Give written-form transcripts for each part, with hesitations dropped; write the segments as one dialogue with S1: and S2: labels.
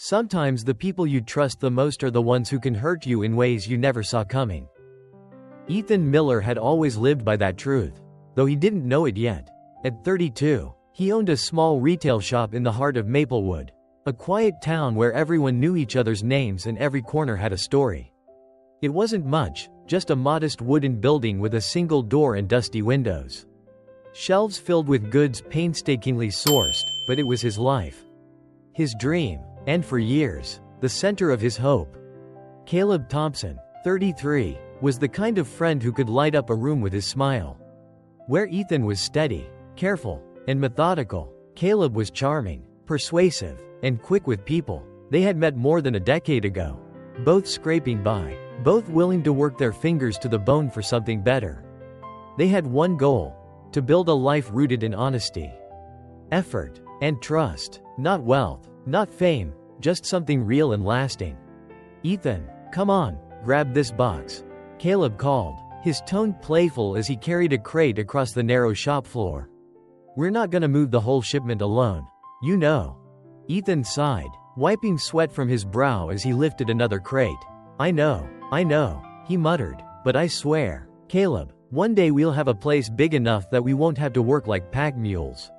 S1: Sometimes the people you trust the most are the ones who can hurt you in ways you never saw coming. Ethan Miller had always lived by that truth, though he didn't know it yet. At 32, he owned a small retail shop in the heart of Maplewood, a quiet town where everyone knew each other's names and every corner had a story. It wasn't much, just a modest wooden building with a single door and dusty windows. Shelves filled with goods painstakingly sourced, but it was his life. His dream, and for years, the center of his hope. Caleb Thompson, 33, was the kind of friend who could light up a room with his smile. Where Ethan was steady, careful, and methodical, Caleb was charming, persuasive, and quick with people. They had met more than a decade ago. Both scraping by, both willing to work their fingers to the bone for something better. They had one goal: to build a life rooted in honesty, effort, and trust. Not wealth, not fame, just something real and lasting. "Ethan, come on, grab this box," Caleb called, his tone playful as he carried a crate across the narrow shop floor. "We're not gonna move the whole shipment alone, you know." Ethan sighed, wiping sweat from his brow as he lifted another crate. I know, he muttered, "but I swear, Caleb, one day we'll have a place big enough that we won't have to work like pack mules."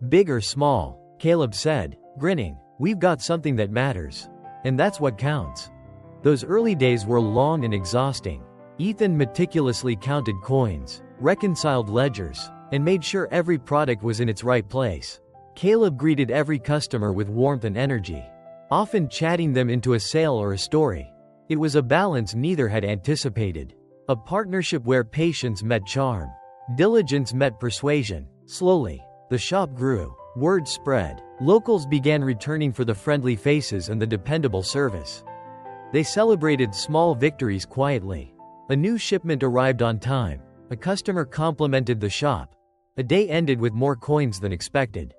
S1: "Big or small," Caleb said, grinning, "we've got something that matters. And that's what counts." Those early days were long and exhausting. Ethan meticulously counted coins, reconciled ledgers, and made sure every product was in its right place. Caleb greeted every customer with warmth and energy, often chatting them into a sale or a story. It was a balance neither had anticipated. A partnership where patience met charm, diligence met persuasion. Slowly, the shop grew, word spread, locals began returning for the friendly faces and the dependable service. They celebrated small victories quietly. A new shipment arrived on time, a customer complimented the shop, a day ended with more coins than expected.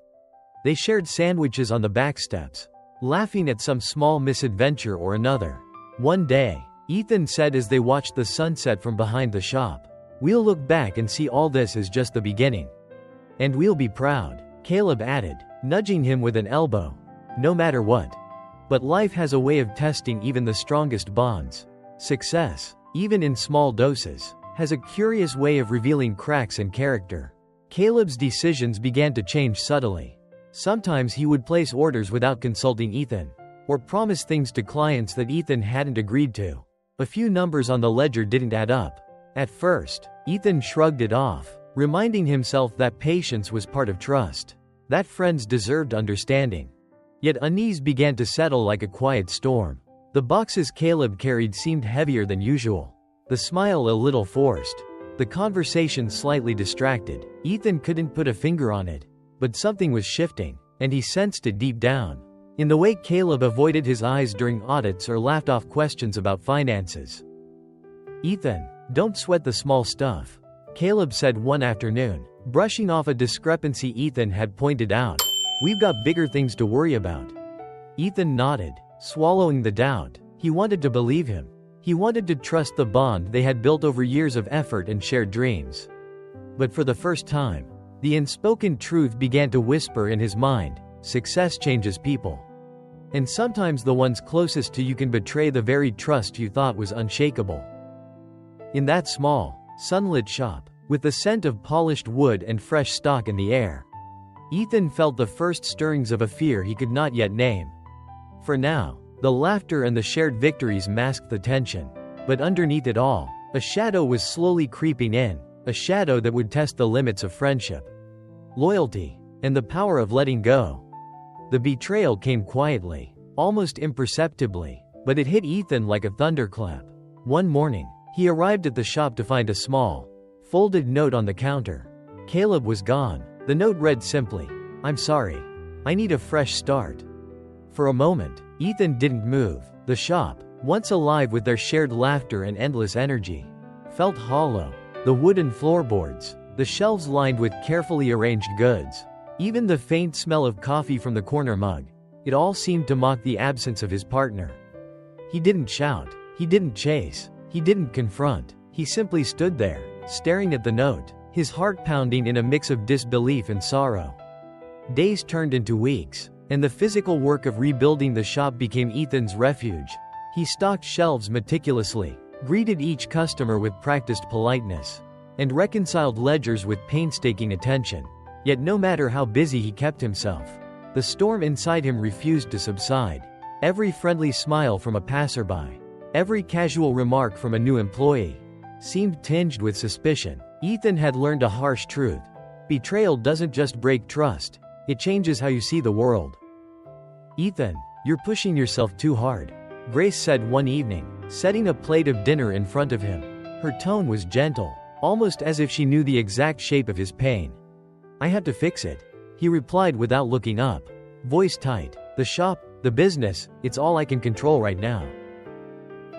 S1: They shared sandwiches on the back steps, laughing at some small misadventure or another. One day, Ethan said as they watched the sunset from behind the shop, "We'll look back and see all this as just the beginning. And we'll be proud," Caleb added, nudging him with an elbow. "No matter what. But life has a way of testing even the strongest bonds. Success, even in small doses, has a curious way of revealing cracks in character." Caleb's decisions began to change subtly. Sometimes he would place orders without consulting Ethan, or promise things to clients that Ethan hadn't agreed to. A few numbers on the ledger didn't add up. At first, Ethan shrugged it off, reminding himself that patience was part of trust, that friends deserved understanding. Yet unease began to settle like a quiet storm. The boxes Caleb carried seemed heavier than usual, the smile a little forced, the conversation slightly distracted. Ethan couldn't put a finger on it, but something was shifting, and he sensed it deep down. In the way Caleb avoided his eyes during audits or laughed off questions about finances. "Ethan, don't sweat the small stuff," Caleb said one afternoon, brushing off a discrepancy Ethan had pointed out. "We've got bigger things to worry about." Ethan nodded, swallowing the doubt. He wanted to believe him. He wanted to trust the bond they had built over years of effort and shared dreams. But for the first time, the unspoken truth began to whisper in his mind: success changes people. And sometimes the ones closest to you can betray the very trust you thought was unshakable. In that small, sunlit shop, with the scent of polished wood and fresh stock in the air, Ethan felt the first stirrings of a fear he could not yet name. For now, the laughter and the shared victories masked the tension. But underneath it all, a shadow was slowly creeping in, a shadow that would test the limits of friendship, loyalty, and the power of letting go. The betrayal came quietly, almost imperceptibly, but it hit Ethan like a thunderclap. One morning, he arrived at the shop to find a small, folded note on the counter. Caleb was gone. The note read simply, "I'm sorry. I need a fresh start." For a moment, Ethan didn't move. The shop, once alive with their shared laughter and endless energy, felt hollow. The wooden floorboards, the shelves lined with carefully arranged goods, even the faint smell of coffee from the corner mug, it all seemed to mock the absence of his partner. He didn't shout, he didn't chase, he didn't confront. He simply stood there, staring at the note, his heart pounding in a mix of disbelief and sorrow. Days turned into weeks, and the physical work of rebuilding the shop became Ethan's refuge. He stocked shelves meticulously, greeted each customer with practiced politeness, and reconciled ledgers with painstaking attention. Yet no matter how busy he kept himself, the storm inside him refused to subside. Every friendly smile from a passerby, every casual remark from a new employee, seemed tinged with suspicion. Ethan had learned a harsh truth. Betrayal doesn't just break trust, it changes how you see the world. "Ethan, you're pushing yourself too hard," Grace said one evening, setting a plate of dinner in front of him. Her tone was gentle, almost as if she knew the exact shape of his pain. "I have to fix it," he replied without looking up, voice tight. "The shop, the business, it's all I can control right now."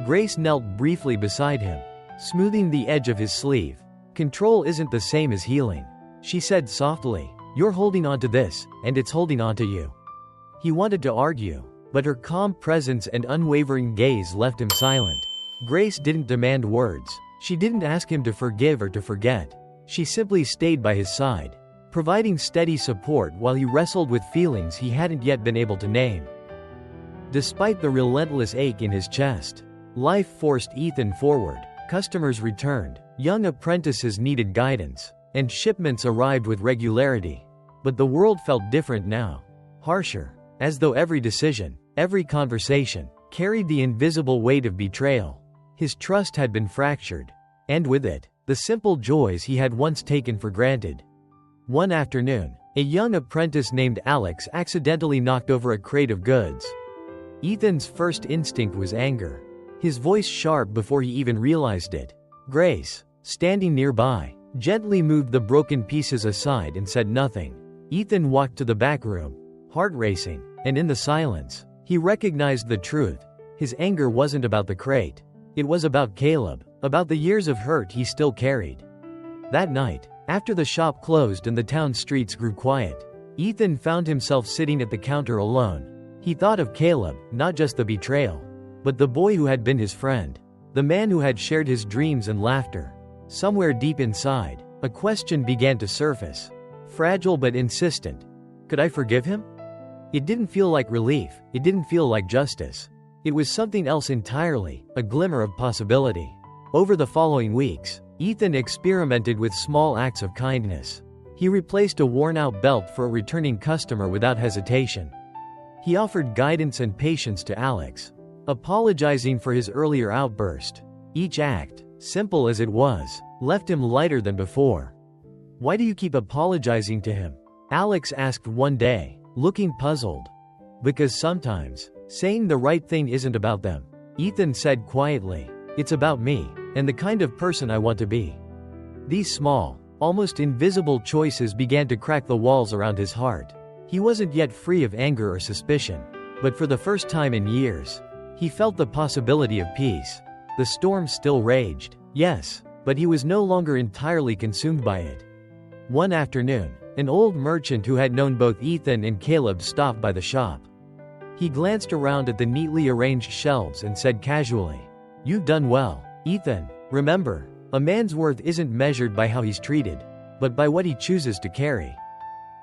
S1: Grace knelt briefly beside him, smoothing the edge of his sleeve. "Control isn't the same as healing," she said softly. "You're holding on to this, and it's holding on to you." He wanted to argue, but her calm presence and unwavering gaze left him silent. Grace didn't demand words. She didn't ask him to forgive or to forget. She simply stayed by his side, providing steady support while he wrestled with feelings he hadn't yet been able to name. Despite the relentless ache in his chest, life forced Ethan forward. Customers returned, young apprentices needed guidance, and shipments arrived with regularity. But the world felt different now, harsher, as though every decision, every conversation, carried the invisible weight of betrayal. His trust had been fractured, and with it, the simple joys he had once taken for granted. One afternoon, a young apprentice named Alex accidentally knocked over a crate of goods. Ethan's first instinct was anger, his voice sharp before he even realized it. Grace, standing nearby, gently moved the broken pieces aside and said nothing. Ethan walked to the back room, heart racing, and in the silence, he recognized the truth. His anger wasn't about the crate. It was about Caleb, about the years of hurt he still carried. That night, after the shop closed and the town streets grew quiet, Ethan found himself sitting at the counter alone. He thought of Caleb, not just the betrayal, but the boy who had been his friend, the man who had shared his dreams and laughter. Somewhere deep inside, a question began to surface, fragile but insistent. Could I forgive him? It didn't feel like relief, it didn't feel like justice. It was something else entirely, a glimmer of possibility. Over the following weeks, Ethan experimented with small acts of kindness. He replaced a worn-out belt for a returning customer without hesitation. He offered guidance and patience to Alex, apologizing for his earlier outburst. Each act, simple as it was, left him lighter than before. "Why do you keep apologizing to him?" Alex asked one day, looking puzzled. "Because sometimes, saying the right thing isn't about them," Ethan said quietly. "It's about me, and the kind of person I want to be." These small, almost invisible choices began to crack the walls around his heart. He wasn't yet free of anger or suspicion, but for the first time in years, he felt the possibility of peace. The storm still raged, yes, but he was no longer entirely consumed by it. One afternoon, an old merchant who had known both Ethan and Caleb stopped by the shop. He glanced around at the neatly arranged shelves and said casually, "You've done well, Ethan. Remember, a man's worth isn't measured by how he's treated, but by what he chooses to carry."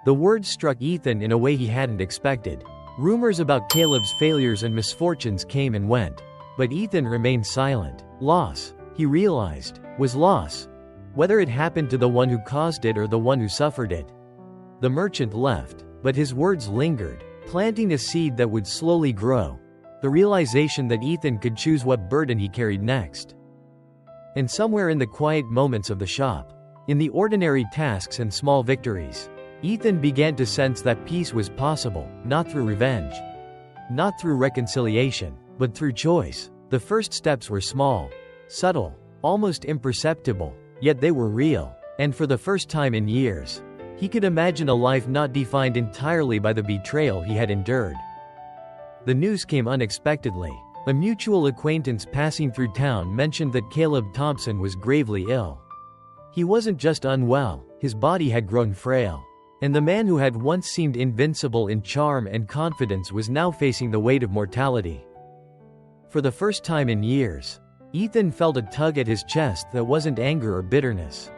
S1: The words struck Ethan in a way he hadn't expected. Rumors about Caleb's failures and misfortunes came and went, but Ethan remained silent. Loss, he realized, was loss, whether it happened to the one who caused it or the one who suffered it. The merchant left, but his words lingered, planting a seed that would slowly grow, the realization that Ethan could choose what burden he carried next. And somewhere in the quiet moments of the shop, in the ordinary tasks and small victories, Ethan began to sense that peace was possible, not through revenge, not through reconciliation, but through choice. The first steps were small, subtle, almost imperceptible, yet they were real, and for the first time in years, he could imagine a life not defined entirely by the betrayal he had endured. The news came unexpectedly. A mutual acquaintance passing through town mentioned that Caleb Thompson was gravely ill. He wasn't just unwell, his body had grown frail. And the man who had once seemed invincible in charm and confidence was now facing the weight of mortality. For the first time in years, Ethan felt a tug at his chest that wasn't anger or bitterness.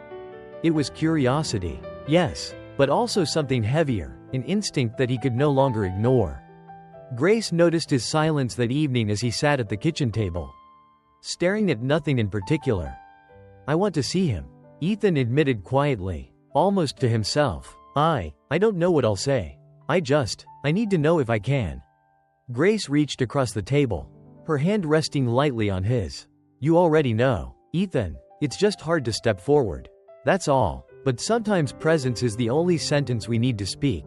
S1: It was curiosity, yes, but also something heavier, an instinct that he could no longer ignore. Grace noticed his silence that evening as he sat at the kitchen table, staring at nothing in particular. "I want to see him," Ethan admitted quietly, almost to himself. I don't know what I'll say. I need to know if I can." Grace reached across the table, her hand resting lightly on his. "You already know, Ethan. It's just hard to step forward. That's all. But sometimes presence is the only sentence we need to speak."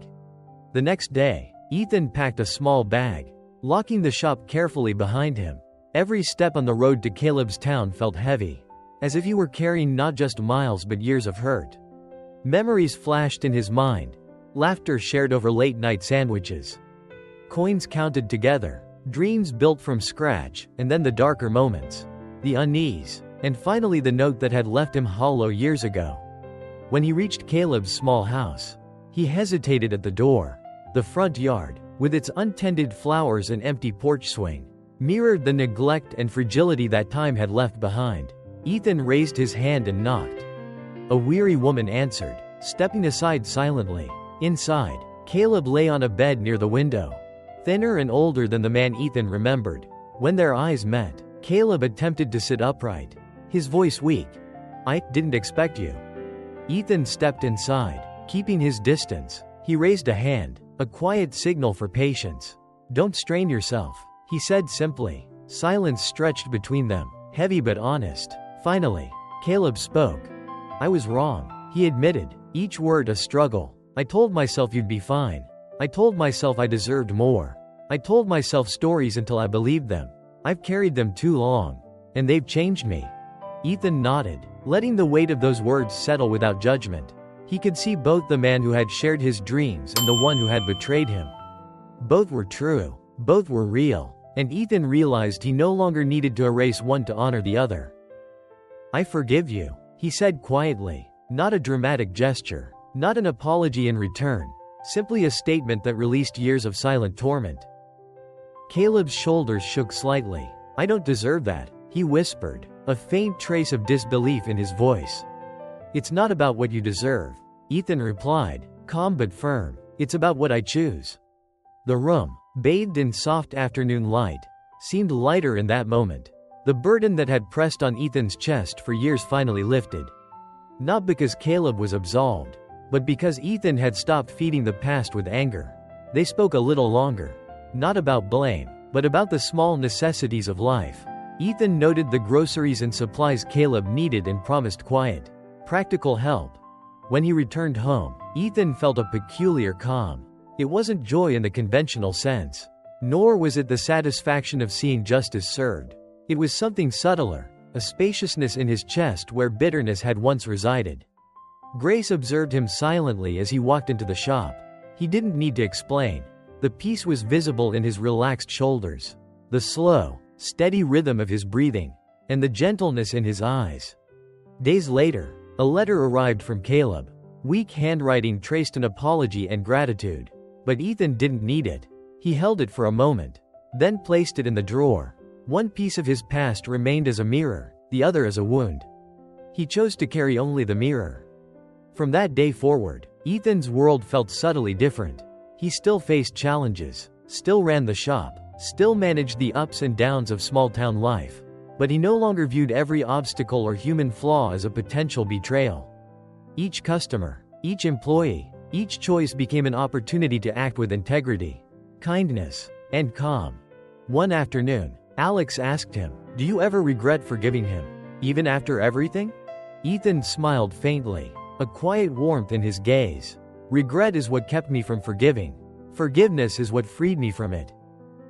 S1: The next day, Ethan packed a small bag, locking the shop carefully behind him. Every step on the road to Caleb's town felt heavy, as if he were carrying not just miles but years of hurt. Memories flashed in his mind, laughter shared over late-night sandwiches, coins counted together, dreams built from scratch, and then the darker moments, the unease, and finally the note that had left him hollow years ago. When he reached Caleb's small house, he hesitated at the door. The front yard, with its untended flowers and empty porch swing, mirrored the neglect and fragility that time had left behind. Ethan raised his hand and knocked. A weary woman answered, stepping aside silently. Inside, Caleb lay on a bed near the window, thinner and older than the man Ethan remembered. When their eyes met, Caleb attempted to sit upright, his voice weak. "I didn't expect you." Ethan stepped inside, keeping his distance. He raised a hand, a quiet signal for patience. "Don't strain yourself," he said simply. Silence stretched between them, heavy but honest. Finally, Caleb spoke. "I was wrong," he admitted, each word a struggle. "I told myself you'd be fine. I told myself I deserved more. I told myself stories until I believed them. I've carried them too long, and they've changed me." Ethan nodded, letting the weight of those words settle without judgment. He could see both the man who had shared his dreams and the one who had betrayed him. Both were true, both were real, and Ethan realized he no longer needed to erase one to honor the other. "I forgive you," he said quietly, not a dramatic gesture, not an apology in return, simply a statement that released years of silent torment. Caleb's shoulders shook slightly. "I don't deserve that," he whispered, a faint trace of disbelief in his voice. "It's not about what you deserve," Ethan replied, calm but firm. "It's about what I choose." The room, bathed in soft afternoon light, seemed lighter in that moment. The burden that had pressed on Ethan's chest for years finally lifted. Not because Caleb was absolved, but because Ethan had stopped feeding the past with anger. They spoke a little longer. Not about blame, but about the small necessities of life. Ethan noted the groceries and supplies Caleb needed and promised quiet, practical help. When he returned home, Ethan felt a peculiar calm. It wasn't joy in the conventional sense, nor was it the satisfaction of seeing justice served. It was something subtler, a spaciousness in his chest where bitterness had once resided. Grace observed him silently as he walked into the shop. He didn't need to explain. The peace was visible in his relaxed shoulders, the slow, steady rhythm of his breathing, and the gentleness in his eyes. Days later, a letter arrived from Caleb. Weak handwriting traced an apology and gratitude. But Ethan didn't need it. He held it for a moment, then placed it in the drawer. One piece of his past remained as a mirror, the other as a wound. He chose to carry only the mirror. From that day forward, Ethan's world felt subtly different. He still faced challenges, still ran the shop, still managed the ups and downs of small-town life. But he no longer viewed every obstacle or human flaw as a potential betrayal. Each customer, each employee, each choice became an opportunity to act with integrity, kindness, and calm. One afternoon, Alex asked him, "Do you ever regret forgiving him, even after everything?" Ethan smiled faintly, a quiet warmth in his gaze. "Regret is what kept me from forgiving. Forgiveness is what freed me from it."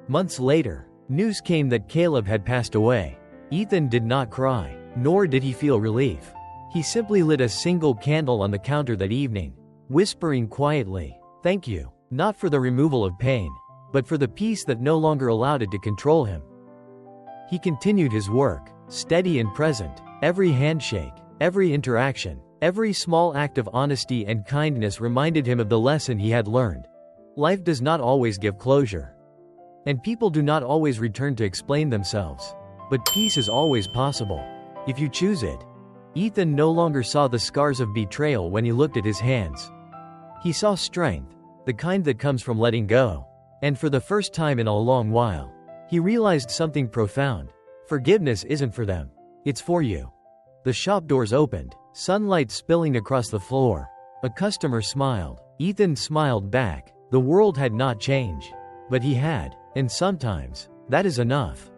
S1: Months later, news came that Caleb had passed away. Ethan did not cry, nor did he feel relief. He simply lit a single candle on the counter that evening, whispering quietly, "Thank you, not for the removal of pain, but for the peace that no longer allowed it to control him." He continued his work, steady and present. Every handshake, every interaction, every small act of honesty and kindness reminded him of the lesson he had learned. Life does not always give closure, and people do not always return to explain themselves. But peace is always possible, if you choose it. Ethan no longer saw the scars of betrayal when he looked at his hands. He saw strength, the kind that comes from letting go. And for the first time in a long while, he realized something profound. Forgiveness isn't for them. It's for you. The shop doors opened, sunlight spilling across the floor. A customer smiled. Ethan smiled back. The world had not changed. But he had, and sometimes, that is enough.